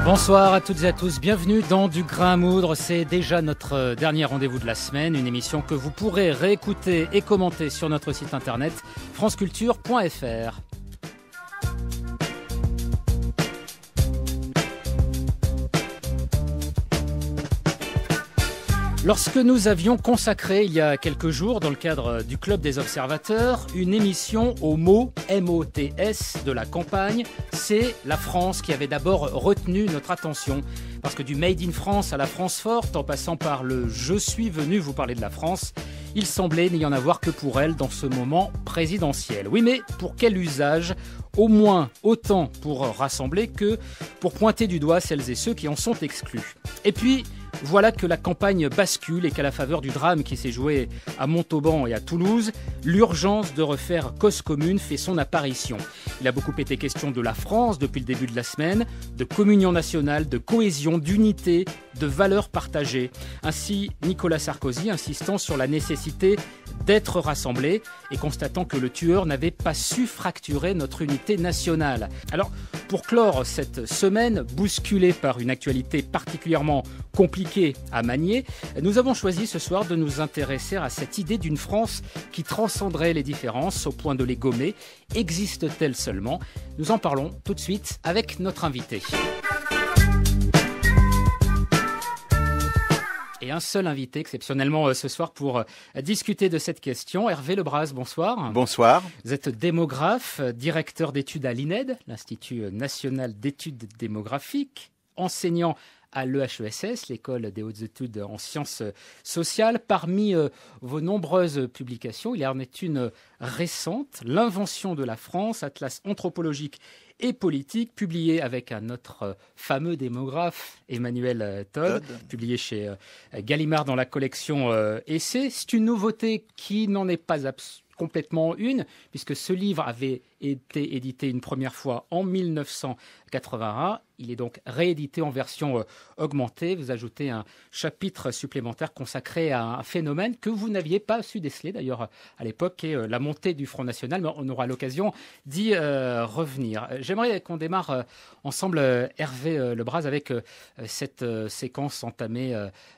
Bonsoir à toutes et à tous, bienvenue dans Du Grain à Moudre. C'est déjà notre dernier rendez-vous de la semaine, une émission que vous pourrez réécouter et commenter sur notre site internet franceculture.fr. Lorsque nous avions consacré il y a quelques jours, dans le cadre du Club des Observateurs, une émission au mot MOTS de la campagne, c'est la France qui avait d'abord retenu notre attention. Parce que du Made in France à la France forte, en passant par le « Je suis venu vous parler de la France », il semblait n'y en avoir que pour elle dans ce moment présidentiel. Oui, mais pour quel usage ? Au moins autant pour rassembler que pour pointer du doigt celles et ceux qui en sont exclus. Et puis, voilà que la campagne bascule et qu'à la faveur du drame qui s'est joué à Montauban et à Toulouse, l'urgence de refaire cause commune fait son apparition. Il a beaucoup été question de la France depuis le début de la semaine, de communion nationale, de cohésion, d'unité, de valeurs partagées. Ainsi, Nicolas Sarkozy insistant sur la nécessité d'être rassemblés et constatant que le tueur n'avait pas su fracturer notre unité nationale. Alors, pour clore cette semaine bousculée par une actualité particulièrement compliquée à manier, nous avons choisi ce soir de nous intéresser à cette idée d'une France qui transcenderait les différences au point de les gommer. Existe-t-elle seulement ? Nous en parlons tout de suite avec notre invité. Et un seul invité exceptionnellement ce soir pour discuter de cette question. Hervé Lebras, bonsoir. Bonsoir. Vous êtes démographe, directeur d'études à l'INED, l'Institut national d'études démographiques, enseignant à l'EHESS, l'école des hautes études en sciences sociales. Parmi vos nombreuses publications, il y en est une récente, L'invention de la France, atlas anthropologique et politique, publié avec un autre fameux démographe, Emmanuel Todd, publié chez Gallimard dans la collection Essais. C'est une nouveauté qui n'en est pas complètement une, puisque ce livre avait été édité une première fois en 1981. Il est donc réédité en version augmentée. Vous ajoutez un chapitre supplémentaire consacré à un phénomène que vous n'aviez pas su déceler d'ailleurs à l'époque, qui est la montée du Front National, mais on aura l'occasion d'y revenir. J'aimerais qu'on démarre ensemble, Hervé Lebras, avec cette séquence entamée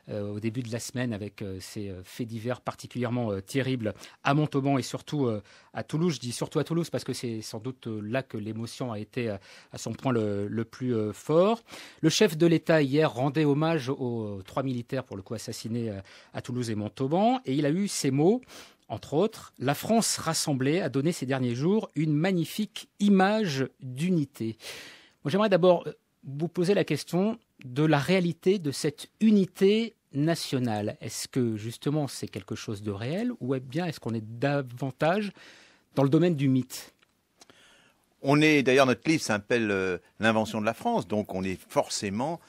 au début de la semaine avec ces faits divers particulièrement terribles à Montauban et surtout à Toulouse. Je dis surtout à Toulouse parce que c'est sans doute là que l'émotion a été à son point le plus fort. Le chef de l'État hier rendait hommage aux 3 militaires pour le coup assassinés à Toulouse et Montauban, et il a eu ces mots, entre autres: la France rassemblée a donné ces derniers jours une magnifique image d'unité. Moi, j'aimerais d'abord vous poser la question de la réalité de cette unité nationale. Est-ce que justement c'est quelque chose de réel, ou bien est-ce qu'on est davantage dans le domaine du mythe ? On est, d'ailleurs, notre livre s'appelle L'invention de la France, donc on est forcément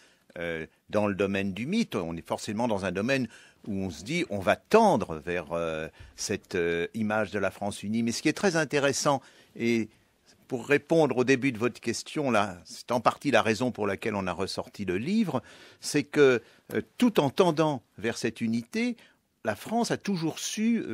dans le domaine du mythe, on est forcément dans un domaine où on se dit on va tendre vers cette image de la France unie. Mais ce qui est très intéressant, et pour répondre au début de votre question, là, c'est en partie la raison pour laquelle on a ressorti le livre, c'est que tout en tendant vers cette unité, la France a toujours su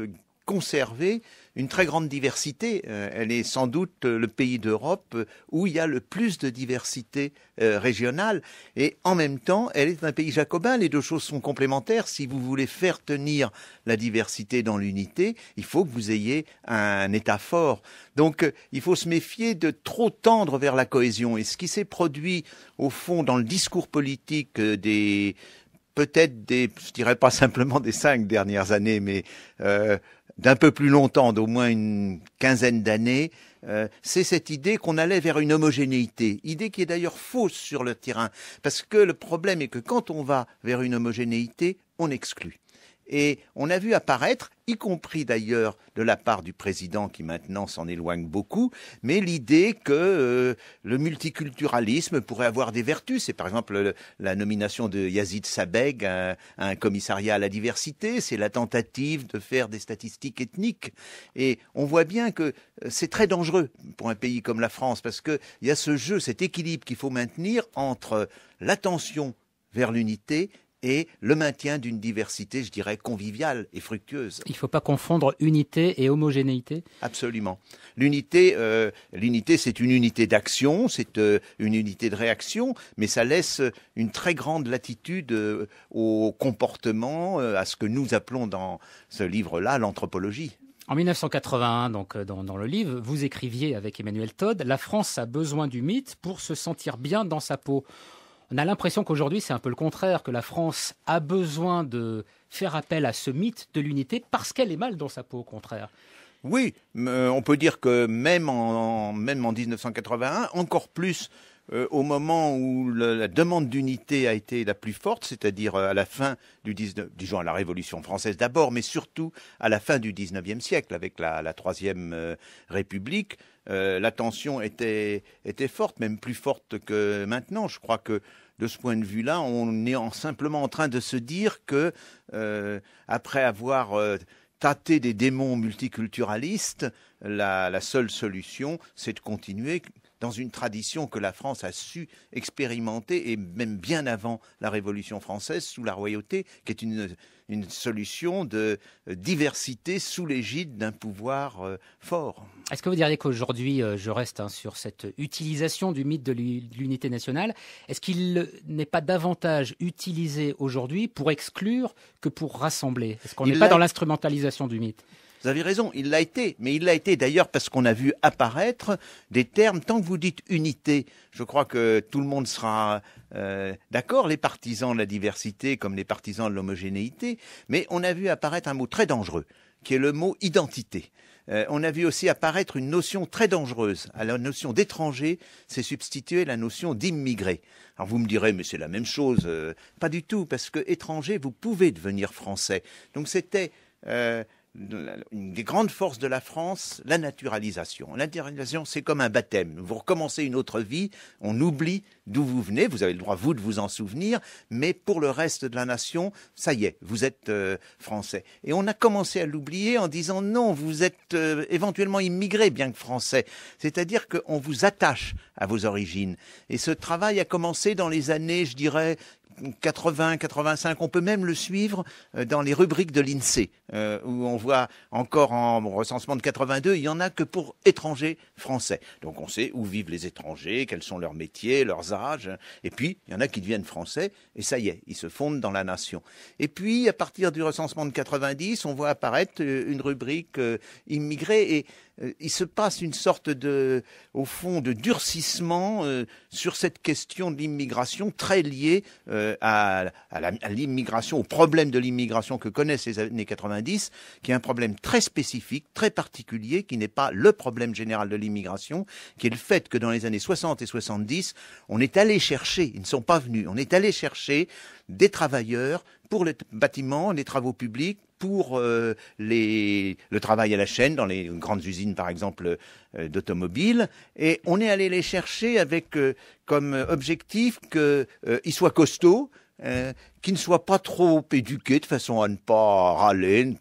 conserver une très grande diversité. Elle est sans doute le pays d'Europe où il y a le plus de diversité régionale. Et en même temps, elle est un pays jacobin. Les deux choses sont complémentaires. Si vous voulez faire tenir la diversité dans l'unité, il faut que vous ayez un État fort. Donc, il faut se méfier de trop tendre vers la cohésion. Et ce qui s'est produit, au fond, dans le discours politique je dirais pas simplement des 5 dernières années, mais d'un peu plus longtemps, d'au moins une quinzaine d'années, c'est cette idée qu'on allait vers une homogénéité, idée qui est d'ailleurs fausse sur le terrain, parce que le problème est que quand on va vers une homogénéité, on exclut. Et on a vu apparaître, y compris d'ailleurs de la part du président qui maintenant s'en éloigne beaucoup, mais l'idée que le multiculturalisme pourrait avoir des vertus. C'est par exemple la nomination de Yazid Sabeg à un commissariat à la diversité, c'est la tentative de faire des statistiques ethniques. Et on voit bien que c'est très dangereux pour un pays comme la France, parce qu'il y a ce jeu, cet équilibre qu'il faut maintenir entre l'attention vers l'unité et le maintien d'une diversité, je dirais, conviviale et fructueuse. Il ne faut pas confondre unité et homogénéité. Absolument. L'unité, c'est une unité d'action, c'est une unité de réaction, mais ça laisse une très grande latitude au comportement, à ce que nous appelons dans ce livre-là l'anthropologie. En 1981, donc dans le livre, vous écriviez avec Emmanuel Todd, la France a besoin du mythe pour se sentir bien dans sa peau. On a l'impression qu'aujourd'hui, c'est un peu le contraire, que la France a besoin de faire appel à ce mythe de l'unité parce qu'elle est mal dans sa peau, au contraire. Oui, on peut dire que même en 1981, encore plus au moment où la demande d'unité a été la plus forte, c'est-à-dire à la fin disons à la Révolution française d'abord, mais surtout à la fin du XIXe siècle, avec la Troisième République, la tension était forte, même plus forte que maintenant. Je crois que de ce point de vue-là, on est simplement en train de se dire que, après avoir tâté des démons multiculturalistes, la seule solution, c'est de continuer dans une tradition que la France a su expérimenter, et même bien avant la Révolution française, sous la royauté, qui est une solution de diversité sous l'égide d'un pouvoir fort. Est-ce que vous diriez qu'aujourd'hui, je reste sur cette utilisation du mythe de l'unité nationale, est-ce qu'il n'est pas davantage utilisé aujourd'hui pour exclure que pour rassembler? Est-ce qu'on n'est pas dans l'instrumentalisation du mythe? Vous avez raison, il l'a été, mais il l'a été d'ailleurs parce qu'on a vu apparaître des termes, tant que vous dites unité, je crois que tout le monde sera d'accord, les partisans de la diversité comme les partisans de l'homogénéité, mais on a vu apparaître un mot très dangereux, qui est le mot identité. On a vu aussi apparaître une notion très dangereuse. À la notion d'étranger, s'est substituée la notion d'immigré. Alors vous me direz, mais c'est la même chose. Pas du tout, parce que étranger, vous pouvez devenir français. Donc c'était une des grandes forces de la France, la naturalisation. La naturalisation, c'est comme un baptême. Vous recommencez une autre vie, on oublie d'où vous venez, vous avez le droit, vous, de vous en souvenir, mais pour le reste de la nation, ça y est, vous êtes français. Et on a commencé à l'oublier en disant non, vous êtes éventuellement immigré, bien que français. C'est-à-dire qu'on vous attache à vos origines. Et ce travail a commencé dans les années, je dirais, 80, 85, on peut même le suivre dans les rubriques de l'INSEE, où on voit encore en recensement de 82, il n'y en a que pour étrangers français. Donc on sait où vivent les étrangers, quels sont leurs métiers, leurs âges, et puis il y en a qui deviennent français, et ça y est, ils se fondent dans la nation. Et puis à partir du recensement de 90, on voit apparaître une rubrique immigrés, et il se passe une sorte au fond, de durcissement sur cette question de l'immigration, très liée à l'immigration, au problème de l'immigration que connaissent les années 90, qui est un problème très spécifique, très particulier, qui n'est pas le problème général de l'immigration, qui est le fait que dans les années 60 et 70, on est allé chercher, ils ne sont pas venus, on est allé chercher des travailleurs pour les bâtiments, les travaux publics, pour le travail à la chaîne dans les grandes usines, par exemple, d'automobiles. Et on est allé les chercher avec comme objectif qu'ils soient costauds, qu'ils ne soient pas trop éduqués de façon à ne pas râler,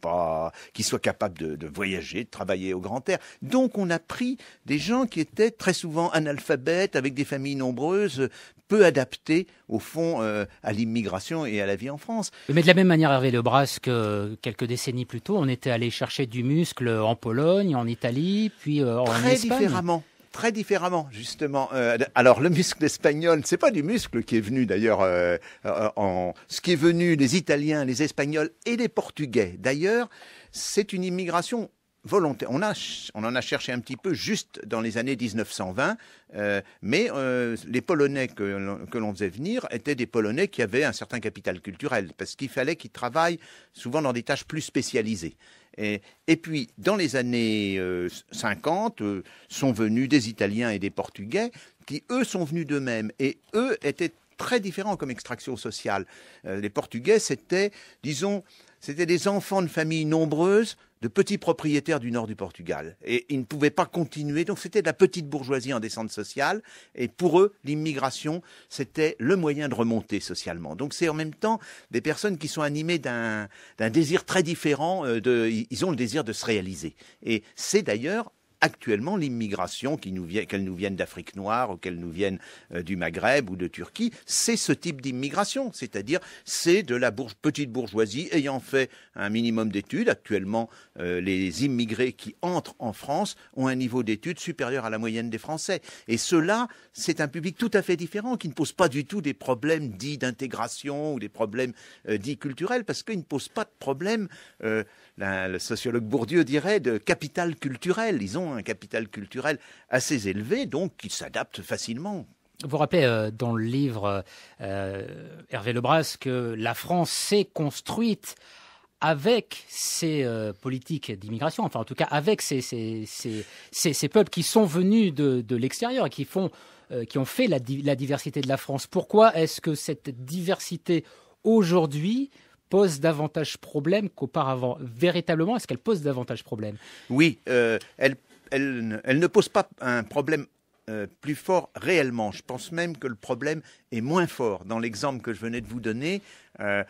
qu'ils soient capables de voyager, de travailler au grand air. Donc on a pris des gens qui étaient très souvent analphabètes, avec des familles nombreuses, peu adaptés, au fond, à l'immigration et à la vie en France. Mais de la même manière, Hervé Lebras, que quelques décennies plus tôt, on était allé chercher du muscle en Pologne, en Italie, puis en Espagne. Très différemment, justement. Alors, le muscle espagnol, c'est pas du muscle qui est venu, d'ailleurs, ce qui est venu des Italiens, les Espagnols et les Portugais. D'ailleurs, c'est une immigration volontaire. On en a cherché un petit peu juste dans les années 1920, mais les Polonais que l'on faisait venir étaient des Polonais qui avaient un certain capital culturel, parce qu'il fallait qu'ils travaillent souvent dans des tâches plus spécialisées. Et puis, dans les années 50, sont venus des Italiens et des Portugais qui, eux, sont venus d'eux-mêmes. Et eux étaient très différents comme extraction sociale. Les Portugais, c'était des enfants de familles nombreuses, de petits propriétaires du nord du Portugal. Et ils ne pouvaient pas continuer. Donc c'était de la petite bourgeoisie en descente sociale. Et pour eux, l'immigration, c'était le moyen de remonter socialement. Donc c'est en même temps des personnes qui sont animées d'un désir très différent. Ils ont le désir de se réaliser. Et c'est d'ailleurs actuellement l'immigration, qu'elle nous vienne d'Afrique noire ou qu'elle nous vienne du Maghreb ou de Turquie, c'est ce type d'immigration, c'est-à-dire c'est de la petite bourgeoisie ayant fait un minimum d'études. Actuellement, les immigrés qui entrent en France ont un niveau d'études supérieur à la moyenne des Français. Et cela, c'est un public tout à fait différent, qui ne pose pas du tout des problèmes dits d'intégration ou des problèmes dits culturels, parce qu'il ne pose pas de problème, le sociologue Bourdieu dirait, de capital culturel. Ils ont un capital culturel assez élevé, donc qui s'adapte facilement. Vous rappelez dans le livre, Hervé Lebras, que la France s'est construite avec ces politiques d'immigration, enfin en tout cas avec ces peuples qui sont venus de l'extérieur et qui ont fait la diversité de la France. Pourquoi est-ce que cette diversité aujourd'hui pose davantage problème qu'auparavant? Véritablement, est-ce qu'elle pose davantage problème? Oui, elle ne pose pas un problème plus fort réellement. Je pense même que le problème est moins fort dans l'exemple que je venais de vous donner,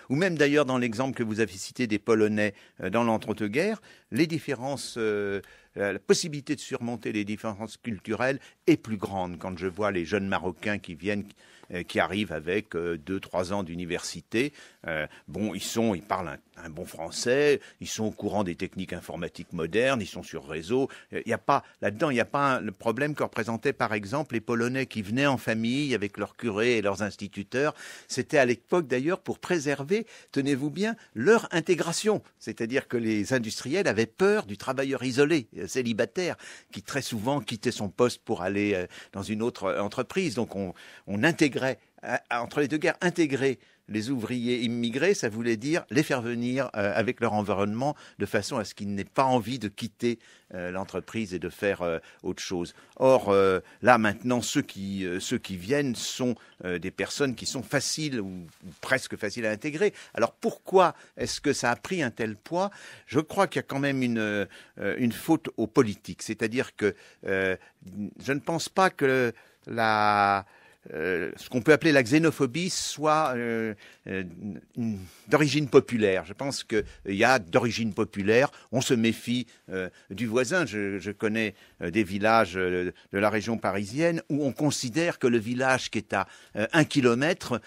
ou même d'ailleurs dans l'exemple que vous avez cité des Polonais dans l'entre-deux-guerres. Les différences, la possibilité de surmonter les différences culturelles est plus grande quand je vois les jeunes Marocains qui arrivent avec 2-3 ans d'université. Ils parlent un bon français, ils sont au courant des techniques informatiques modernes, ils sont sur réseau. Il n'y a pas le problème que représentaient par exemple les Polonais qui venaient en famille avec leurs curés et leurs instituteurs. C'était à l'époque d'ailleurs pour préserver, tenez-vous bien, leur intégration. C'est-à-dire que les industriels avaient peur du travailleur isolé, célibataire, qui très souvent quittait son poste pour aller dans une autre entreprise. Donc on intégrait, entre les deux guerres, intégrer les ouvriers immigrés, ça voulait dire les faire venir avec leur environnement de façon à ce qu'ils n'aient pas envie de quitter l'entreprise et de faire autre chose. Or, là maintenant, ceux qui viennent sont des personnes qui sont faciles ou presque faciles à intégrer. Alors pourquoi est-ce que ça a pris un tel poids? Je crois qu'il y a quand même une faute aux politiques. C'est-à-dire que je ne pense pas que ce qu'on peut appeler la xénophobie soit d'origine populaire. Je pense qu'il y a d'origine populaire. On se méfie du voisin. Je connais des villages de la région parisienne où on considère que le village qui est à 1 kilomètre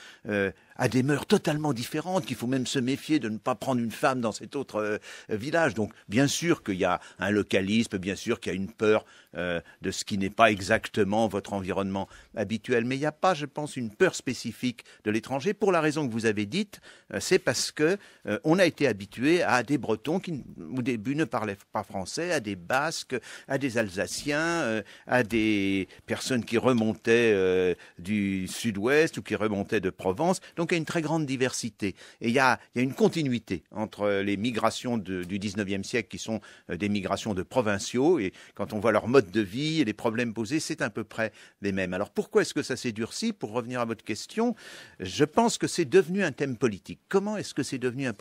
a des mœurs totalement différentes, qu'il faut même se méfier de ne pas prendre une femme dans cet autre village. Donc, bien sûr qu'il y a un localisme, bien sûr qu'il y a une peur de ce qui n'est pas exactement votre environnement habituel. Mais il n'y a pas, je pense, une peur spécifique de l'étranger. Pour la raison que vous avez dite, c'est parce que on a été habitué à des Bretons qui, au début, ne parlaient pas français, à des Basques, à des Alsaciens, à des personnes qui remontaient du sud-ouest ou qui remontaient de Provence. Donc, il y a une très grande diversité. Et il y a une continuité entre les migrations du 19e siècle qui sont des migrations de provinciaux. Et quand on voit leur mode de vie et les problèmes posés, c'est à peu près les mêmes. Alors, pourquoi est-ce que ça s'est durci? Pour revenir à votre question, je pense que c'est devenu un thème politique. Comment est-ce que c'est devenu un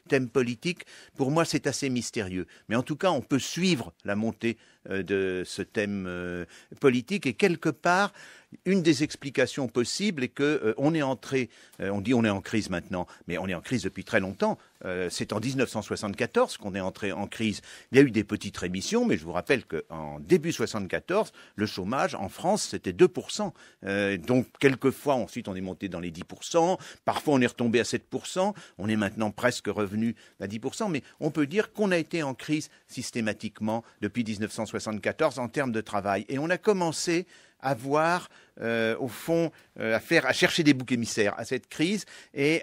thème politique? Pour moi, c'est assez mystérieux. Mais en tout cas, on peut suivre la montée de ce thème politique. Et quelque part, une des explications possibles est que on est entré, on dit on est en crise maintenant, mais on est en crise depuis très longtemps. C'est en 1974 qu'on est entré en crise. Il y a eu des petites rémissions, mais je vous rappelle qu'en début 74, le chômage en France, c'était 2%. Donc, quelquefois, ensuite, on est monté dans les 10%. Parfois, on est retombé à 7%. On est maintenant presque revenu à 10%. Mais on peut dire qu'on a été en crise systématiquement depuis 1974 en termes de travail. Et on a commencé à voir, au fond, à chercher des boucs émissaires à cette crise et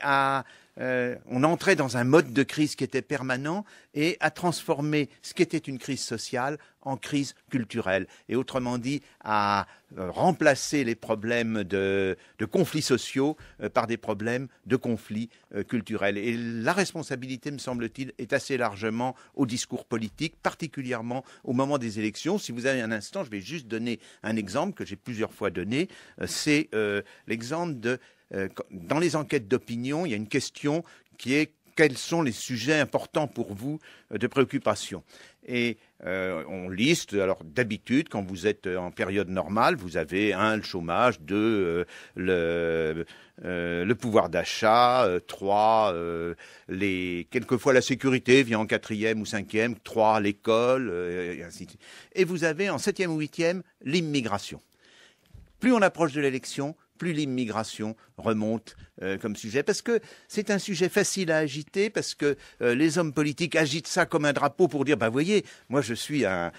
on entrait dans un mode de crise qui était permanent et à transformer ce qui était une crise sociale en crise culturelle. Et autrement dit, à remplacer les problèmes de conflits sociaux par des problèmes de conflits culturels. Et la responsabilité, me semble-t-il, est assez largement au discours politique, particulièrement au moment des élections. Si vous avez un instant, je vais juste donner un exemple que j'ai plusieurs fois donné. C'est l'exemple dans les enquêtes d'opinion, il y a une question qui est: quels sont les sujets importants pour vous de préoccupation? Et on liste, alors d'habitude, quand vous êtes en période normale, vous avez 1, le chômage, 2, le pouvoir d'achat, 3, quelquefois la sécurité vient en 4e ou 5e, 3, l'école, et ainsi de suite. Et vous avez en 7e ou 8e l'immigration. Plus on approche de l'élection, plus l'immigration remonte comme sujet, parce que c'est un sujet facile à agiter, parce que les hommes politiques agitent ça comme un drapeau pour dire, voyez, moi je suis un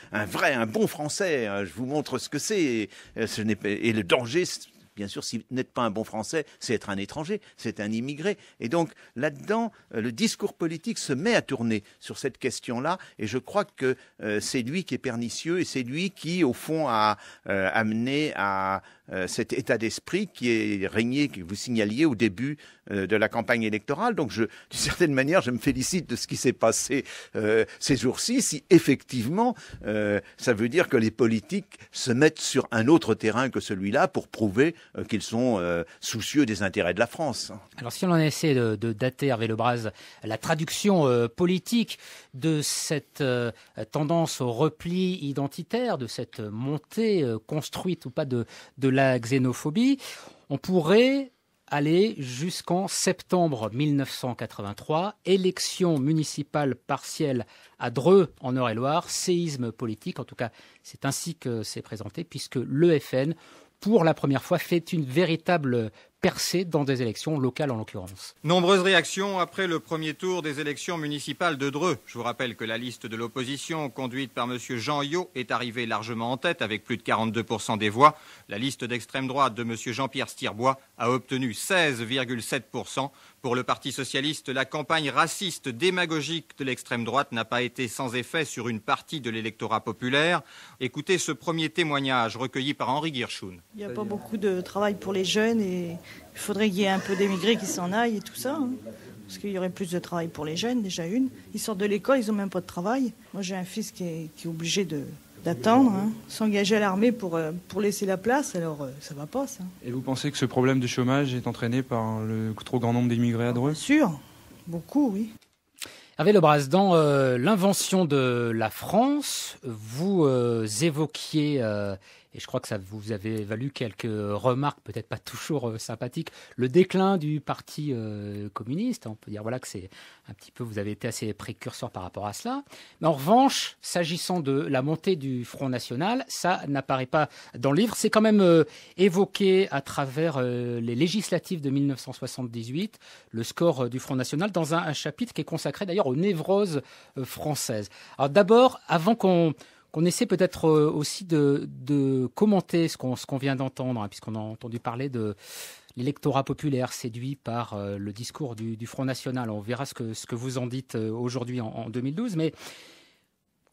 bon Français, hein, je vous montre ce que c'est, et le danger, bien sûr, si vous n'êtes pas un bon Français, c'est être un étranger, c'est un immigré. Et donc, là-dedans, le discours politique se met à tourner sur cette question-là. Et je crois que c'est lui qui est pernicieux et c'est lui qui, au fond, a amené à cet état d'esprit qui est régné, que vous signaliez au début de la campagne électorale. Donc, d'une certaine manière, je me félicite de ce qui s'est passé ces jours-ci. Si effectivement, ça veut dire que les politiques se mettent sur un autre terrain que celui-là pour prouver qu'ils sont soucieux des intérêts de la France. Alors si on essaie de dater, Hervé Lebras, la traduction politique de cette tendance au repli identitaire, de cette montée construite ou pas de la xénophobie, on pourrait aller jusqu'en septembre 1983, élection municipale partielle à Dreux en Eure-et-Loire, séisme politique, en tout cas c'est ainsi que c'est présenté, puisque le FN, pour la première fois, fait une véritable percée dans des élections locales en l'occurrence. Nombreuses réactions après le premier tour des élections municipales de Dreux. Je vous rappelle que la liste de l'opposition, conduite par M. Jean Yot, est arrivée largement en tête avec plus de 42% des voix. La liste d'extrême droite de M. Jean-Pierre Stirbois a obtenu 16,7%. Pour le Parti socialiste, la campagne raciste démagogique de l'extrême droite n'a pas été sans effet sur une partie de l'électorat populaire. Écoutez ce premier témoignage recueilli par Henri Guirchoun. Il n'y a pas beaucoup de travail pour les jeunes et il faudrait qu'il y ait un peu d'émigrés qui s'en aillent et tout ça. Hein. Parce qu'il y aurait plus de travail pour les jeunes, déjà une. Ils sortent de l'école, ils n'ont même pas de travail. Moi j'ai un fils qui est obligé d'attendre, hein, s'engager à l'armée pour laisser la place, alors ça va pas ça. Et vous pensez que ce problème de chômage est entraîné par le trop grand nombre d'immigrés à Dreux ? Bien sûr, beaucoup, oui. Hervé Lebras, dans l'invention de la France, vous évoquiez, et je crois que ça vous avez valu quelques remarques, peut-être pas toujours sympathiques, le déclin du Parti communiste. On peut dire voilà que c'est un petit peu, vous avez été assez précurseur par rapport à cela. Mais en revanche, s'agissant de la montée du Front National, ça n'apparaît pas dans le livre. C'est quand même évoqué à travers les législatives de 1978, le score du Front National, dans un chapitre qui est consacré d'ailleurs aux névroses françaises. Alors d'abord, avant qu'on essaie peut-être aussi de commenter ce qu'on vient d'entendre, hein, puisqu'on a entendu parler de l'électorat populaire séduit par le discours du Front National. On verra ce que vous en dites aujourd'hui en 2012. Mais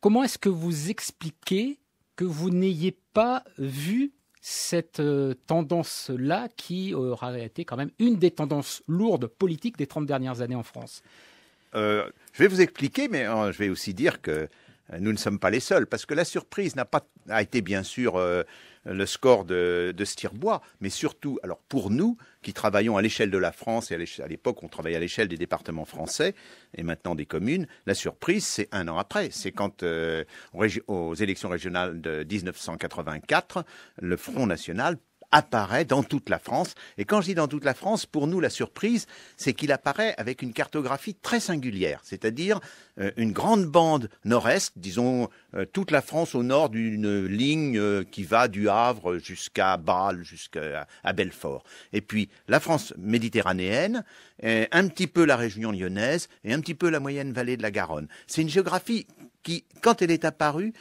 comment est-ce que vous expliquez que vous n'ayez pas vu cette tendance-là qui aurait été quand même une des tendances lourdes politiques des 30 dernières années en France ? Je vais vous expliquer, mais je vais aussi dire que nous ne sommes pas les seuls, parce que la surprise a été bien sûr le score de Stirbois, mais surtout, alors pour nous qui travaillons à l'échelle de la France, et à l'époque on travaillait à l'échelle des départements français, et maintenant des communes, la surprise c'est un an après, c'est quand aux élections régionales de 1984, le Front National apparaît dans toute la France. Et quand je dis dans toute la France, pour nous, la surprise, c'est qu'il apparaît avec une cartographie très singulière, c'est-à-dire une grande bande nord-est, disons toute la France au nord d'une ligne qui va du Havre jusqu'à Bâle, jusqu'à Belfort. Et puis la France méditerranéenne, un petit peu la région lyonnaise et un petit peu la moyenne vallée de la Garonne. C'est une géographie qui, quand elle est apparue,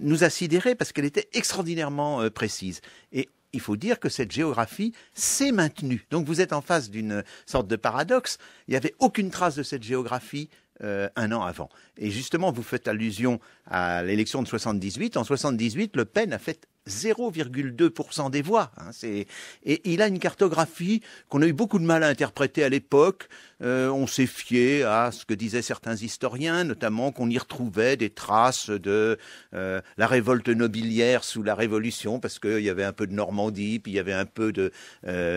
nous a sidérés parce qu'elle était extraordinairement précise. Et il faut dire que cette géographie s'est maintenue. Donc vous êtes en face d'une sorte de paradoxe. Il n'y avait aucune trace de cette géographie un an avant. Et justement, vous faites allusion à l'élection de 78. En 78, Le Pen a fait 0,2% des voix. Et il a une cartographie qu'on a eu beaucoup de mal à interpréter à l'époque. On s'est fié à ce que disaient certains historiens, notamment qu'on y retrouvait des traces de la révolte nobiliaire sous la Révolution, parce qu'il y avait un peu de Normandie, puis il y avait un peu de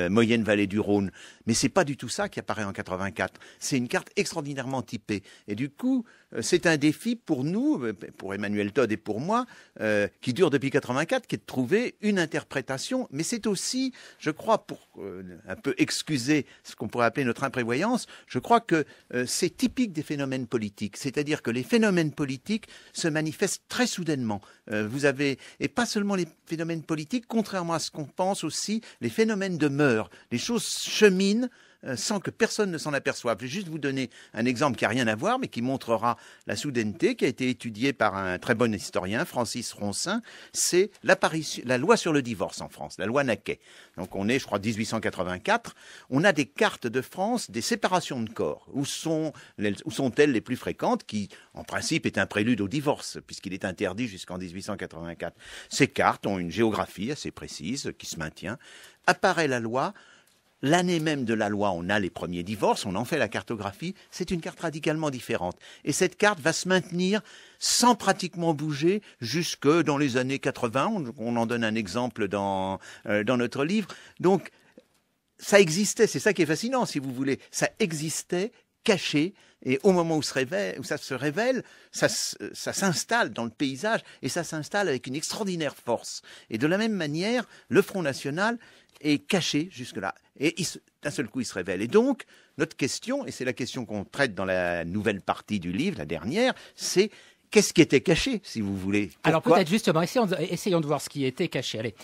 moyenne vallée du Rhône. Mais c'est pas du tout ça qui apparaît en 84. C'est une carte extraordinairement typée. Et du coup, c'est un défi pour nous, pour Emmanuel Todd et pour moi, qui dure depuis 84, qui est de trouver une interprétation. Mais c'est aussi, je crois, pour un peu excuser ce qu'on pourrait appeler notre imprévoyance, je crois que c'est typique des phénomènes politiques. C'est-à-dire que les phénomènes politiques se manifestent très soudainement. Vous avez, et pas seulement les phénomènes politiques, contrairement à ce qu'on pense aussi, les phénomènes de mœurs. Les choses cheminent sans que personne ne s'en aperçoive. Je vais juste vous donner un exemple qui n'a rien à voir, mais qui montrera la soudaineté, qui a été étudiée par un très bon historien, Francis Roncin. C'est la loi sur le divorce en France, la loi Naquet. Donc on est, je crois, 1884. On a des cartes de France des séparations de corps. Où sont-elles les plus fréquentes, qui, en principe, est un prélude au divorce, puisqu'il est interdit jusqu'en 1884. Ces cartes ont une géographie assez précise, qui se maintient. Apparaît la loi. L'année même de la loi, on a les premiers divorces, on en fait la cartographie, c'est une carte radicalement différente. Et cette carte va se maintenir sans pratiquement bouger jusque dans les années 80, on en donne un exemple dans notre livre. Donc, ça existait, c'est ça qui est fascinant si vous voulez, ça existait caché, et au moment où ça se révèle, ça s'installe dans le paysage, et ça s'installe avec une extraordinaire force. Et de la même manière, le Front National est caché jusque-là. Et d'un seul coup, il se révèle. Et donc, notre question, et c'est la question qu'on traite dans la nouvelle partie du livre, la dernière, c'est qu'est-ce qui était caché, si vous voulez? Pourquoi? Alors peut-être justement, essayons de voir ce qui était caché. Allez,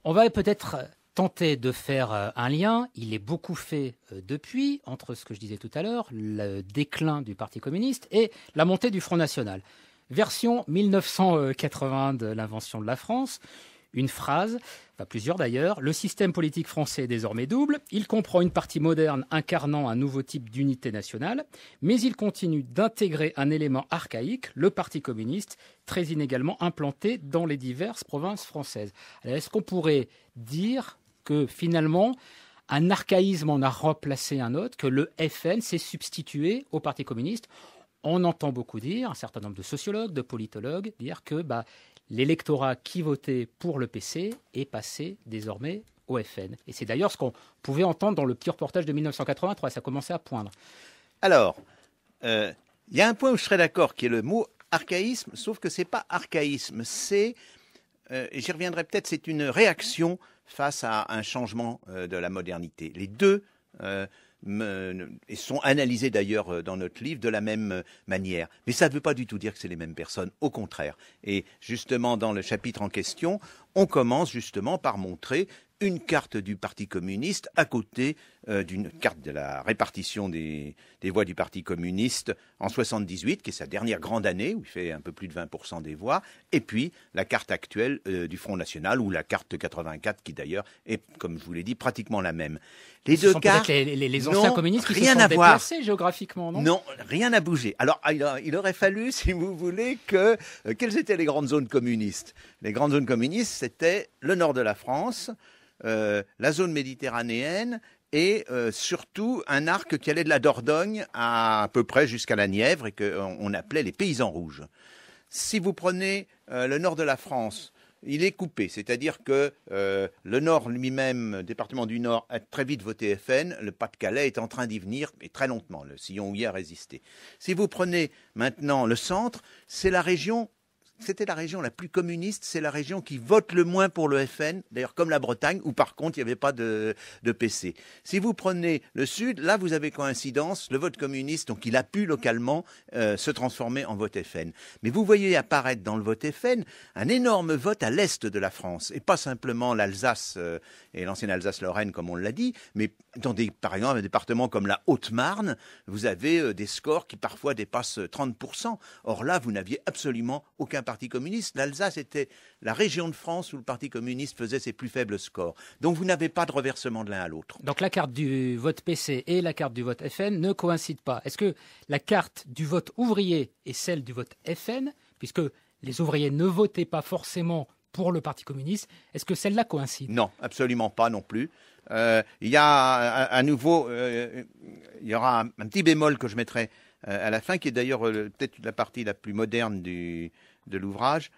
on va peut-être tenter de faire un lien. Il est beaucoup fait depuis, entre ce que je disais tout à l'heure, le déclin du Parti communiste et la montée du Front National. Version 1980 de l'invention de la France. Une phrase, enfin plusieurs d'ailleurs, le système politique français est désormais double, il comprend une partie moderne incarnant un nouveau type d'unité nationale, mais il continue d'intégrer un élément archaïque, le Parti communiste, très inégalement implanté dans les diverses provinces françaises. Alors, est-ce qu'on pourrait dire que finalement, un archaïsme en a remplacé un autre, que le FN s'est substitué au Parti communiste? On entend beaucoup dire, un certain nombre de sociologues, de politologues, dire que l'électorat qui votait pour le PC est passé désormais au FN. Et c'est d'ailleurs ce qu'on pouvait entendre dans le petit reportage de 1983, ça commençait à poindre. Alors, il y a un point où je serais d'accord, qui est le mot archaïsme, sauf que ce n'est pas archaïsme, c'est, et j'y reviendrai peut-être, c'est une réaction face à un changement de la modernité. Les deux et sont analysés d'ailleurs dans notre livre de la même manière. Mais ça ne veut pas du tout dire que c'est les mêmes personnes, au contraire. Et justement, dans le chapitre en question, on commence justement par montrer une carte du Parti communiste à côté d'une carte de la répartition des voix du Parti communiste en 78, qui est sa dernière grande année, où il fait un peu plus de 20% des voix, et puis la carte actuelle du Front National, ou la carte de 84, qui d'ailleurs est, comme je vous l'ai dit, pratiquement la même. Les deux cartes, les anciens communistes qui se sont déplacés géographiquement, non? Non, rien n'a bougé. Alors, il aurait fallu, si vous voulez, quelles étaient les grandes zones communistes? Les grandes zones communistes, c'était le nord de la France, la zone méditerranéenne et surtout un arc qui allait de la Dordogne à peu près jusqu'à la Nièvre et qu'on appelait les paysans rouges. Si vous prenez le nord de la France, il est coupé, c'est-à-dire que le Nord lui-même, département du Nord, a très vite voté FN, le Pas-de-Calais est en train d'y venir, et très lentement, le sillon houillet a résisté. Si vous prenez maintenant le centre, c'était la région la plus communiste, c'est la région qui vote le moins pour le FN, d'ailleurs comme la Bretagne, où par contre il n'y avait pas de PC. Si vous prenez le sud, là vous avez coïncidence, le vote communiste, donc il a pu localement se transformer en vote FN. Mais vous voyez apparaître dans le vote FN un énorme vote à l'est de la France, et pas simplement l'Alsace et l'ancienne Alsace-Lorraine comme on l'a dit, mais par exemple un département comme la Haute-Marne, vous avez des scores qui parfois dépassent 30%. Or là, vous n'aviez absolument aucun Parti communiste. L'Alsace était la région de France où le Parti communiste faisait ses plus faibles scores. Donc vous n'avez pas de reversement de l'un à l'autre. Donc la carte du vote PC et la carte du vote FN ne coïncident pas. Est-ce que la carte du vote ouvrier est celle du vote FN, puisque les ouvriers ne votaient pas forcément pour le Parti communiste. Est-ce que celle-là coïncide? Non, absolument pas non plus. Il y a à nouveau, il y aura un petit bémol que je mettrai à la fin, qui est d'ailleurs peut-être la partie la plus moderne de l'ouvrage.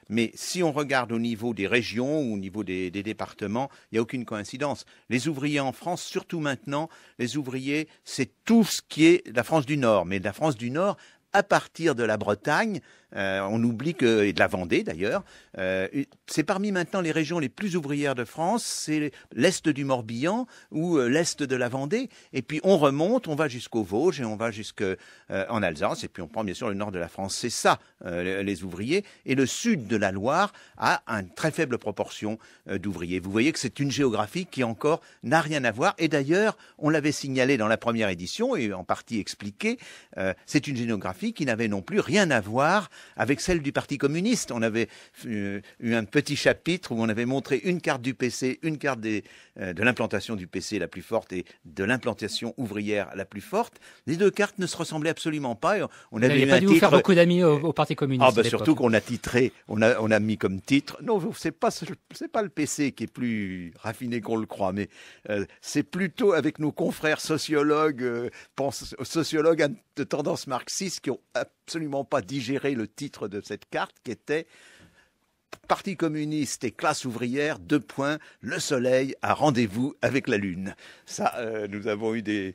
Mais si on regarde au niveau des régions ou au niveau des départements, il n'y a aucune coïncidence. Les ouvriers en France, surtout maintenant, les ouvriers, c'est tout ce qui est la France du Nord. Mais la France du Nord, à partir de la Bretagne, on oublie que, et de la Vendée d'ailleurs, c'est parmi maintenant les régions les plus ouvrières de France, c'est l'est du Morbihan ou l'est de la Vendée, et puis on remonte, on va jusqu'aux Vosges et on va jusqu'en Alsace, et puis on prend bien sûr le nord de la France, c'est ça les ouvriers, et le sud de la Loire a une très faible proportion d'ouvriers. Vous voyez que c'est une géographie qui encore n'a rien à voir, et d'ailleurs on l'avait signalé dans la première édition, et en partie expliqué, c'est une géographie qui n'avait non plus rien à voir avec celle du Parti communiste. On avait eu un petit chapitre où on avait montré une carte du PC, une carte de l'implantation du PC la plus forte et de l'implantation ouvrière la plus forte. Les deux cartes ne se ressemblaient absolument pas. On n'avait pas dû vous faire beaucoup d'amis au Parti communiste. Surtout qu'on a titré, on a mis comme titre. Non, c'est pas le PC qui est plus raffiné qu'on le croit, mais c'est plutôt avec nos confrères sociologues, sociologues de tendance marxiste qui ont absolument pas digéré le titre de cette carte qui était Parti communiste et classe ouvrière, le soleil a rendez-vous avec la lune. Ça, nous avons eu des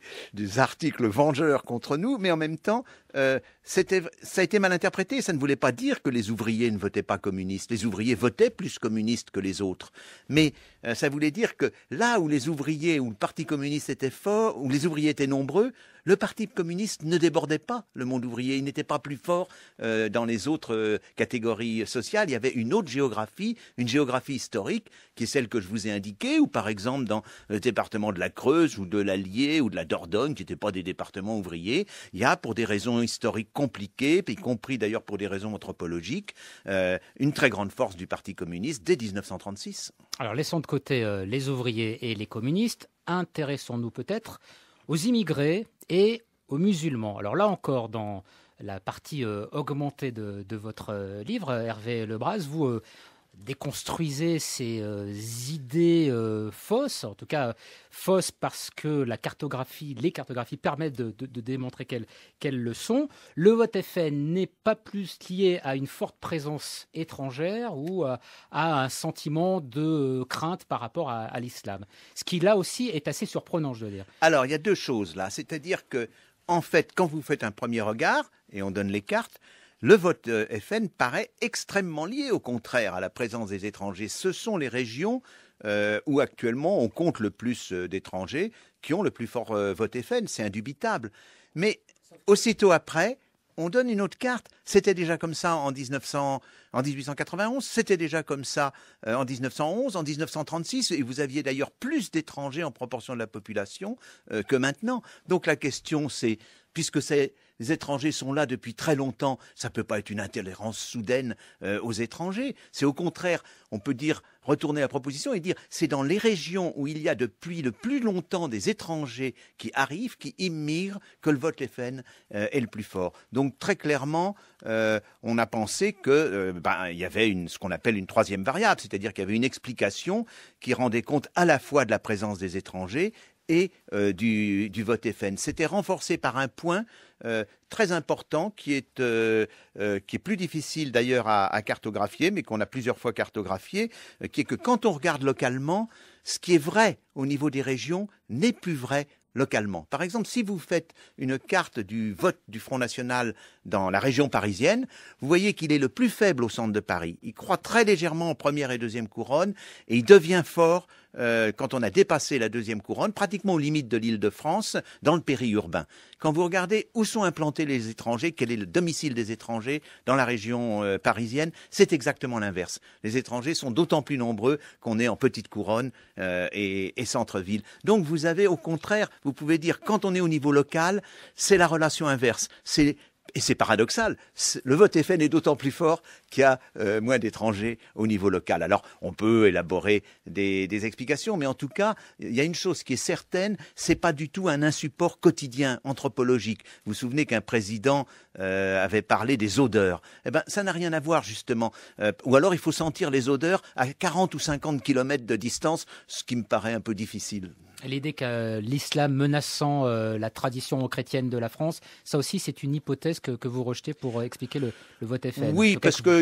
articles vengeurs contre nous, mais en même temps, ça a été mal interprété. Ça ne voulait pas dire que les ouvriers ne votaient pas communistes. Les ouvriers votaient plus communistes que les autres. Mais ça voulait dire que là où les ouvriers, où le Parti communiste était fort, où les ouvriers étaient nombreux, le Parti communiste ne débordait pas le monde ouvrier. Il n'était pas plus fort dans les autres catégories sociales. Il y avait une autre géographie, une géographie historique, qui est celle que je vous ai indiquée, ou par exemple dans le département de la Creuse, ou de l'Allier, ou de la Dordogne, qui n'étaient pas des départements ouvriers, il y a, pour des raisons historiques compliquées, y compris d'ailleurs pour des raisons anthropologiques, une très grande force du Parti communiste dès 1936. Alors laissons de côté les ouvriers et les communistes, intéressons-nous peut-être aux immigrés et aux musulmans. Alors là encore, dans la partie augmentée de votre livre, Hervé Lebras, vous déconstruisez ces idées fausses, en tout cas fausses parce que les cartographies permettent de démontrer qu'elles le sont. Le vote FN n'est pas plus lié à une forte présence étrangère ou à un sentiment de crainte par rapport à l'islam. Ce qui là aussi est assez surprenant, je dois dire. Alors il y a deux choses là, c'est-à-dire que en fait, quand vous faites un premier regard, et on donne les cartes, le vote FN paraît extrêmement lié, au contraire, à la présence des étrangers. Ce sont les régions où actuellement on compte le plus d'étrangers qui ont le plus fort vote FN, c'est indubitable. Mais aussitôt après, on donne une autre carte. C'était déjà comme ça en 1891, c'était déjà comme ça en 1911, en 1936, et vous aviez d'ailleurs plus d'étrangers en proportion de la population que maintenant. Donc la question c'est, puisque les étrangers sont là depuis très longtemps, ça ne peut pas être une intolérance soudaine aux étrangers. C'est au contraire, on peut dire, retourner à la proposition et dire, c'est dans les régions où il y a depuis le plus longtemps des étrangers qui arrivent, qui immigrent, que le vote FN est le plus fort. Donc très clairement, on a pensé que il y avait ce qu'on appelle une troisième variable, c'est-à-dire qu'il y avait une explication qui rendait compte à la fois de la présence des étrangers et du vote FN. C'était renforcé par un point très important qui est plus difficile d'ailleurs à cartographier, mais qu'on a plusieurs fois cartographié, qui est que quand on regarde localement, ce qui est vrai au niveau des régions n'est plus vrai localement. Par exemple, si vous faites une carte du vote du Front National dans la région parisienne, vous voyez qu'il est le plus faible au centre de Paris. Il croît très légèrement en première et deuxième couronne et il devient fort quand on a dépassé la deuxième couronne, pratiquement aux limites de l'Île-de-France, dans le périurbain. Quand vous regardez où sont implantés les étrangers, quel est le domicile des étrangers dans la région parisienne, c'est exactement l'inverse. Les étrangers sont d'autant plus nombreux qu'on est en petite couronne et centre-ville. Donc vous avez au contraire, vous pouvez dire, quand on est au niveau local, c'est la relation inverse. C'est Et c'est paradoxal, le vote FN est d'autant plus fort qu'il y a moins d'étrangers au niveau local. Alors, on peut élaborer des explications, mais en tout cas, il y a une chose qui est certaine, c'est pas du tout un insupport quotidien, anthropologique. Vous vous souvenez qu'un président avait parlé des odeurs. Eh ben, ça n'a rien à voir, justement. Ou alors, il faut sentir les odeurs à 40 ou 50 kilomètres de distance, ce qui me paraît un peu difficile. L'idée que l'islam menaçant la tradition chrétienne de la France, ça aussi c'est une hypothèse que vous rejetez pour expliquer le vote FN. Oui, parce que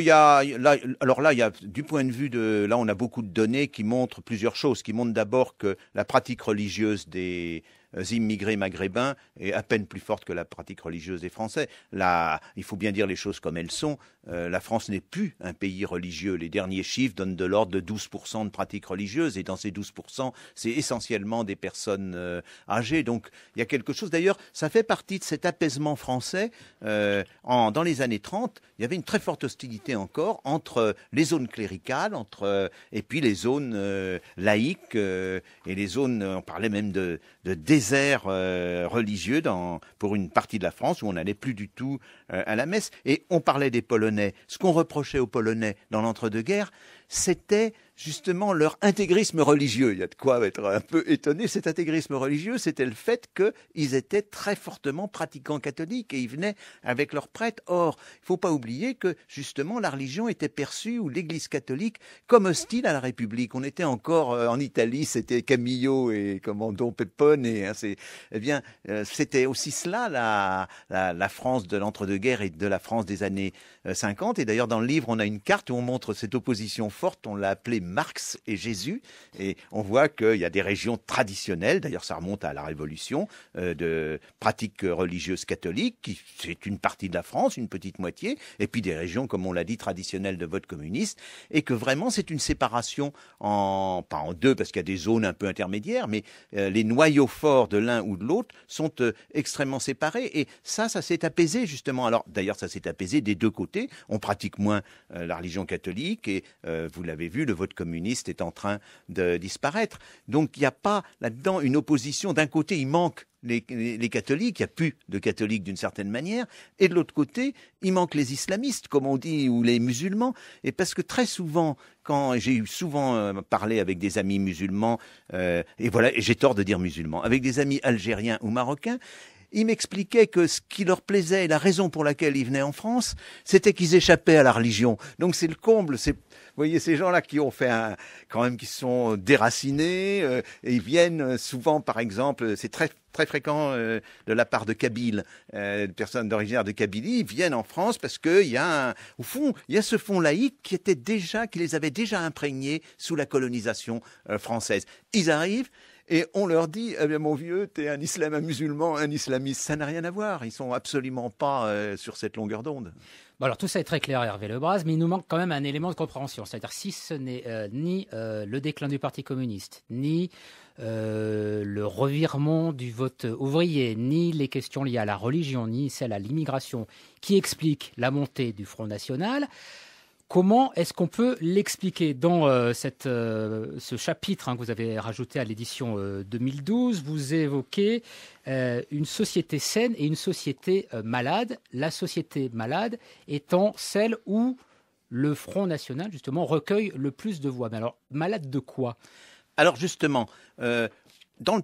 du point de vue là on a beaucoup de données qui montrent plusieurs choses, qui montrent d'abord que la pratique religieuse des immigrés maghrébins est à peine plus forte que la pratique religieuse des Français. Là, il faut bien dire les choses comme elles sont. La France n'est plus un pays religieux. Les derniers chiffres donnent de l'ordre de 12% de pratiques religieuses, et dans ces 12%, c'est essentiellement des personnes âgées. Donc, il y a quelque chose. D'ailleurs, ça fait partie de cet apaisement français. Dans les années 30, il y avait une très forte hostilité encore entre les zones cléricales, et puis les zones laïques et les zones. On parlait même de désert religieux pour une partie de la France où on n'allait plus du tout à la messe. Et on parlait des Polonais. Ce qu'on reprochait aux Polonais dans l'entre-deux-guerres, c'était justement leur intégrisme religieux. Il y a de quoi être un peu étonné. Cet intégrisme religieux, c'était le fait qu'ils étaient très fortement pratiquants catholiques et ils venaient avec leurs prêtres. Or, il ne faut pas oublier que justement la religion était perçue, ou l'Église catholique, comme hostile à la République. On était encore en Italie, c'était Camillo et Don Peppone. C'était aussi cela la France de l'entre-deux-guerres et de la France des années 50. Et d'ailleurs, dans le livre, on a une carte où on montre cette opposition forte. On l'a appelée Marx et Jésus, et on voit qu'il y a des régions traditionnelles, d'ailleurs ça remonte à la Révolution, de pratiques religieuses catholiques, c'est une partie de la France, une petite moitié, et puis des régions, comme on l'a dit, traditionnelles de vote communiste, et que vraiment c'est une séparation pas en deux, parce qu'il y a des zones un peu intermédiaires, mais les noyaux forts de l'un ou de l'autre sont extrêmement séparés, et ça s'est apaisé justement. Alors d'ailleurs ça s'est apaisé des deux côtés, on pratique moins la religion catholique, et vous l'avez vu, le vote communiste est en train de disparaître. Donc il n'y a pas là-dedans une opposition. D'un côté, il manque les catholiques, il n'y a plus de catholiques d'une certaine manière, et de l'autre côté, il manque les islamistes, comme on dit, ou les musulmans. Et parce que très souvent, quand j'ai souvent parlé avec des amis musulmans, et j'ai tort de dire musulmans, avec des amis algériens ou marocains, ils m'expliquaient que ce qui leur plaisait et la raison pour laquelle ils venaient en France, c'était qu'ils échappaient à la religion. Donc c'est le comble. Vous voyez, ces gens-là qui ont fait qui sont déracinés, et ils viennent souvent, par exemple, c'est très très fréquent de la part de Kabyles, personnes d'origine de Kabylie, ils viennent en France parce qu'il y a au fond, il y a ce fond laïque qui les avait déjà imprégnés sous la colonisation française. Ils arrivent. Et on leur dit, eh bien mon vieux, t'es un musulman, un islamiste. Ça n'a rien à voir. Ils sont absolument pas sur cette longueur d'onde. Bon, alors tout ça est très clair, Hervé Lebras, mais il nous manque quand même un élément de compréhension. C'est-à-dire si ce n'est ni le déclin du Parti communiste, ni le revirement du vote ouvrier, ni les questions liées à la religion, ni celles à l'immigration, qui expliquent la montée du Front National, comment est-ce qu'on peut l'expliquer? Dans ce chapitre que vous avez rajouté à l'édition 2012, vous évoquez une société saine et une société malade. La société malade étant celle où le Front National, justement, recueille le plus de voix. Mais alors, malade de quoi? Alors justement, dans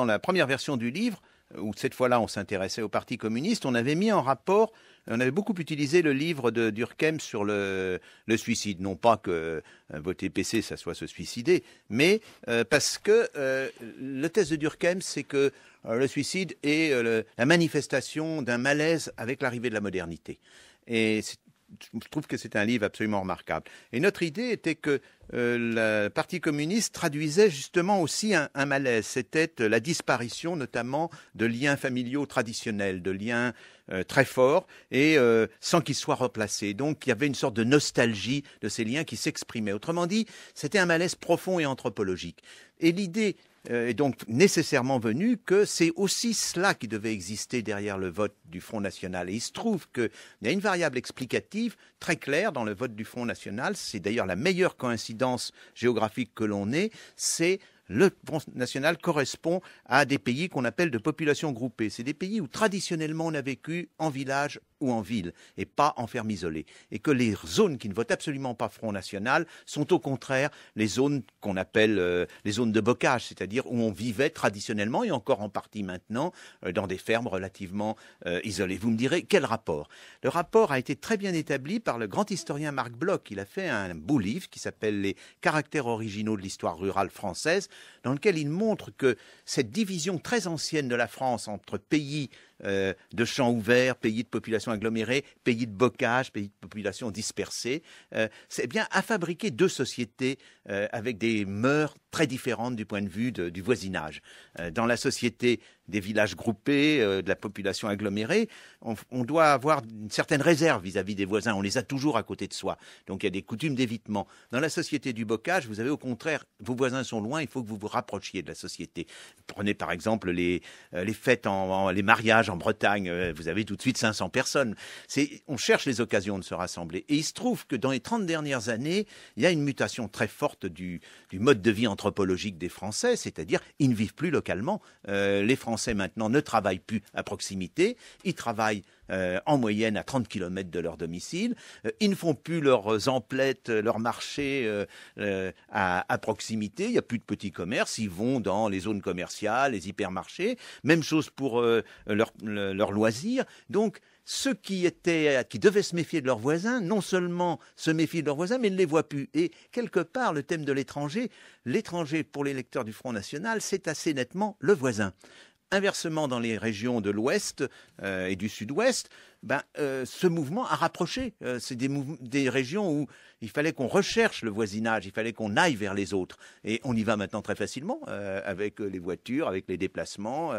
la première version du livre, où cette fois-là on s'intéressait au Parti communiste, on avait mis en rapport, on avait beaucoup utilisé le livre de Durkheim sur le suicide. Non pas que voter PC, ça soit se suicider, mais parce que le thèse de Durkheim, c'est que le suicide est la manifestation d'un malaise avec l'arrivée de la modernité. Et je trouve que c'est un livre absolument remarquable. Et notre idée était que le Parti communiste traduisait justement aussi un malaise. C'était la disparition notamment de liens familiaux traditionnels, de liens très forts et sans qu'ils soient replacés. Donc il y avait une sorte de nostalgie de ces liens qui s'exprimaient. Autrement dit, c'était un malaise profond et anthropologique. Et l'idée est donc nécessairement venue que c'est aussi cela qui devait exister derrière le vote du Front National. Et il se trouve qu'il y a une variable explicative très claire dans le vote du Front National. C'est d'ailleurs la meilleure coïncidence géographique que l'on ait, c'est le Front National correspond à des pays qu'on appelle de populations groupées. C'est des pays où traditionnellement on a vécu en village ou en ville, et pas en ferme isolée. Et que les zones qui ne votent absolument pas Front National sont au contraire les zones qu'on appelle les zones de bocage, c'est-à-dire où on vivait traditionnellement, et encore en partie maintenant, dans des fermes relativement isolées. Vous me direz, quel rapport ? Le rapport a été très bien établi par le grand historien Marc Bloch. Il a fait un beau livre qui s'appelle « Les caractères originaux de l'histoire rurale française », dans lequel il montre que cette division très ancienne de la France entre pays de champs ouverts, pays de population agglomérée, pays de bocage, pays de population dispersée, c'est bien à fabriquer deux sociétés avec des mœurs très différentes du point de vue du voisinage. Dans la société des villages groupés, de la population agglomérée, on doit avoir une certaine réserve vis-à-vis des voisins. On les a toujours à côté de soi. Donc il y a des coutumes d'évitement. Dans la société du bocage, vous avez au contraire, vos voisins sont loin, il faut que vous vous rapprochiez de la société. Prenez par exemple les fêtes, les mariages en Bretagne, vous avez tout de suite 500 personnes. On cherche les occasions de se rassembler. Et il se trouve que dans les 30 dernières années, il y a une mutation très forte du mode de vie anthropologique des Français, c'est-à-dire ils ne vivent plus localement. Les Français maintenant ne travaillent plus à proximité, ils travaillent en moyenne à 30 km de leur domicile. Ils ne font plus leurs emplettes, leurs marchés à proximité. Il n'y a plus de petits commerces. Ils vont dans les zones commerciales, les hypermarchés. Même chose pour leurs loisirs. Donc, ceux qui devaient se méfier de leurs voisins, non seulement se méfient de leurs voisins, mais ne les voient plus. Et quelque part, le thème de l'étranger pour les lecteurs du Front National, c'est assez nettement le voisin. Inversement, dans les régions de l'Ouest et du Sud-Ouest, ce mouvement a rapproché. C'est des régions où il fallait qu'on recherche le voisinage, il fallait qu'on aille vers les autres. Et on y va maintenant très facilement, avec les voitures, avec les déplacements,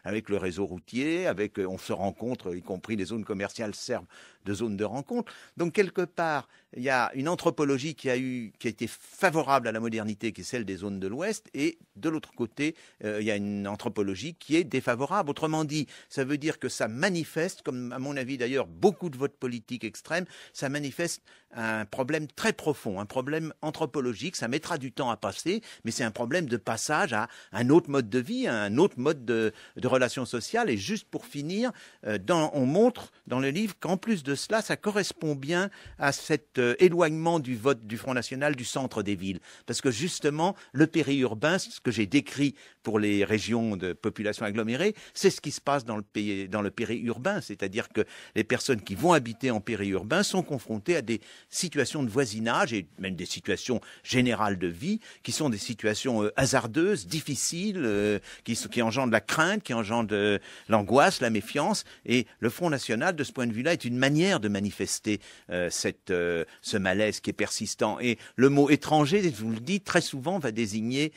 avec le réseau routier, on se rencontre, y compris les zones commerciales servent de zones de rencontre. Donc quelque part, il y a une anthropologie qui a été favorable à la modernité, qui est celle des zones de l'Ouest, et de l'autre côté, il y a une anthropologie qui est défavorable. Autrement dit, ça veut dire que ça manifeste, comme à mon avis d'ailleurs beaucoup de votes politiques extrêmes, ça manifeste un problème très profond, un problème anthropologique. Ça mettra du temps à passer, mais c'est un problème de passage à un autre mode de vie, à un autre mode de relations sociales. Et juste pour finir, on montre dans le livre qu'en plus de cela, ça correspond bien à cet éloignement du vote du Front National du centre des villes. Parce que justement, le périurbain, ce que j'ai décrit pour les régions de population agglomérée, c'est ce qui se passe dans le périurbain. C'est-à-dire que les personnes qui vont habiter en périurbain sont confrontées à des situations de voisinage et même des situations générales de vie qui sont des situations hasardeuses, difficiles, qui engendrent la crainte, qui engendrent l'angoisse, la méfiance. Et le Front National, de ce point de vue-là, est une manière de manifester ce malaise qui est persistant. Et le mot étranger, je vous le dis, très souvent va désigner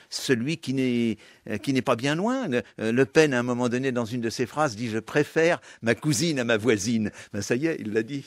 celui qui n'est pas bien loin. Le Pen, à un moment donné, dans une de ses phrases, dit « Je préfère ma cousine à ma voisine ». Ça y est, il l'a dit.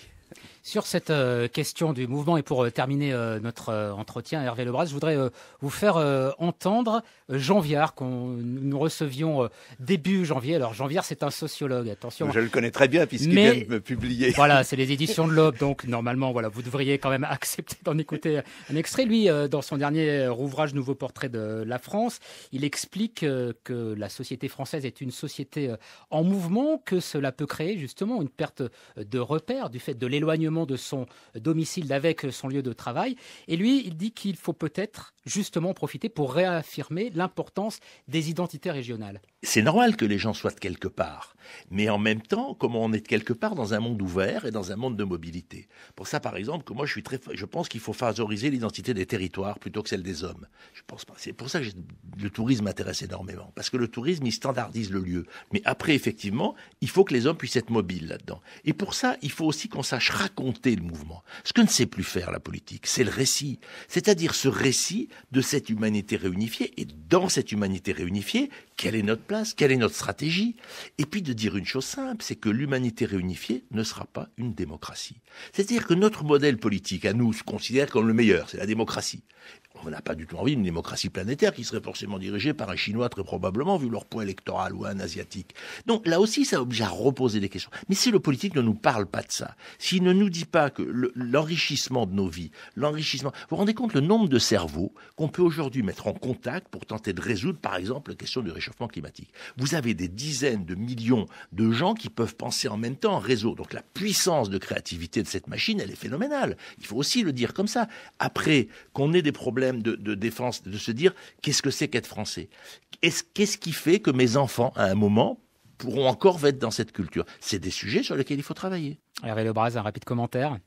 Sur cette question du mouvement, et pour terminer notre entretien, Hervé Lebras, je voudrais vous faire entendre Jean Viard, nous recevions début janvier. Alors Jean Viard, c'est un sociologue, attention. Je le connais très bien puisqu'il vient de me publier. Voilà, c'est les éditions de l'Aube, donc normalement, voilà, vous devriez quand même accepter d'en écouter un extrait. Lui, dans son dernier ouvrage, Nouveau portrait de la France, il explique que la société française est une société en mouvement, que cela peut créer justement une perte de repères du fait de l'éloignement de son domicile avec son lieu de travail. Et lui, il dit qu'il faut peut-être justement profiter pour réaffirmer l'importance des identités régionales. C'est normal que les gens soient de quelque part, mais en même temps, comme on est de quelque part dans un monde ouvert et dans un monde de mobilité. Pour ça, par exemple, que moi je pense qu'il faut favoriser l'identité des territoires plutôt que celle des hommes. Je pense pas. C'est pour ça que le tourisme m'intéresse énormément, parce que le tourisme, il standardise le lieu. Mais après, effectivement, il faut que les hommes puissent être mobiles là-dedans. Et pour ça, il faut aussi qu'on sache raconter le mouvement. Ce que ne sait plus faire la politique, c'est le récit. C'est-à-dire ce récit de cette humanité réunifiée. Et dans cette humanité réunifiée, quelle est notre place, quelle est notre stratégie? Et puis de dire une chose simple, c'est que l'humanité réunifiée ne sera pas une démocratie. C'est-à-dire que notre modèle politique, à nous, se considère comme le meilleur, c'est la démocratie. On On n'a pas du tout envie d'une démocratie planétaire qui serait forcément dirigée par un Chinois très probablement, vu leur poids électoral, ou un Asiatique. Donc là aussi, ça oblige à reposer des questions. Mais si le politique ne nous parle pas de ça, s'il ne nous dit pas que l'enrichissement de nos vies, vous vous rendez compte le nombre de cerveaux qu'on peut aujourd'hui mettre en contact pour tenter de résoudre, par exemple, la question du réchauffement climatique. Vous avez des dizaines de millions de gens qui peuvent penser en même temps en réseau. Donc la puissance de créativité de cette machine, elle est phénoménale. Il faut aussi le dire comme ça. Après, qu'on ait des problèmes de défense, de se dire qu'est-ce que c'est qu'être français ? Qu'est-ce qui fait que mes enfants, à un moment, pourront encore être dans cette culture ? C'est des sujets sur lesquels il faut travailler. Hervé Lebras, un rapide commentaire.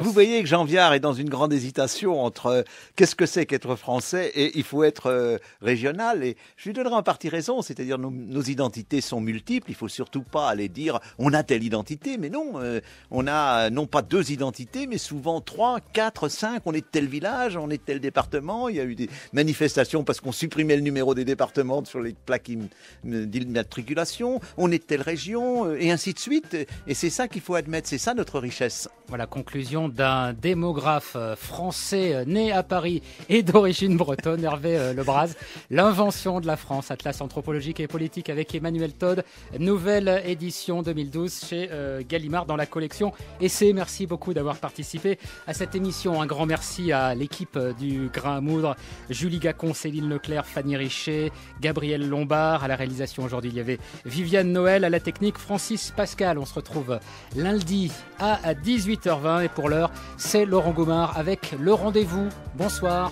Vous voyez que Jean Viard est dans une grande hésitation entre qu'est-ce que c'est qu'être français et il faut être régional. Et je lui donnerai en partie raison, c'est-à-dire nos identités sont multiples. Il faut surtout pas aller dire on a telle identité, mais non, on a non pas 2 identités, mais souvent 3, 4, 5. On est de tel village, on est de tel département. Il y a eu des manifestations parce qu'on supprimait le numéro des départements sur les plaques d'immatriculation. On est de telle région et ainsi de suite. Et c'est ça qu'il faut admettre, c'est ça notre richesse. Voilà, conclusion d'un démographe français né à Paris et d'origine bretonne, Hervé Lebras. L'invention de la France, atlas anthropologique et politique avec Emmanuel Todd, nouvelle édition 2012 chez Gallimard dans la collection Essai. Merci beaucoup d'avoir participé à cette émission. Un grand merci à l'équipe du Grain à Moudre, Julie Gacon, Céline Leclerc, Fanny Richer, Gabriel Lombard. À la réalisation aujourd'hui, il y avait Viviane Noël, à la technique Francis Pascal. On se retrouve lundi à 18h20 et pour l'heure, c'est Laurent Gaumard avec Le Rendez-vous. Bonsoir.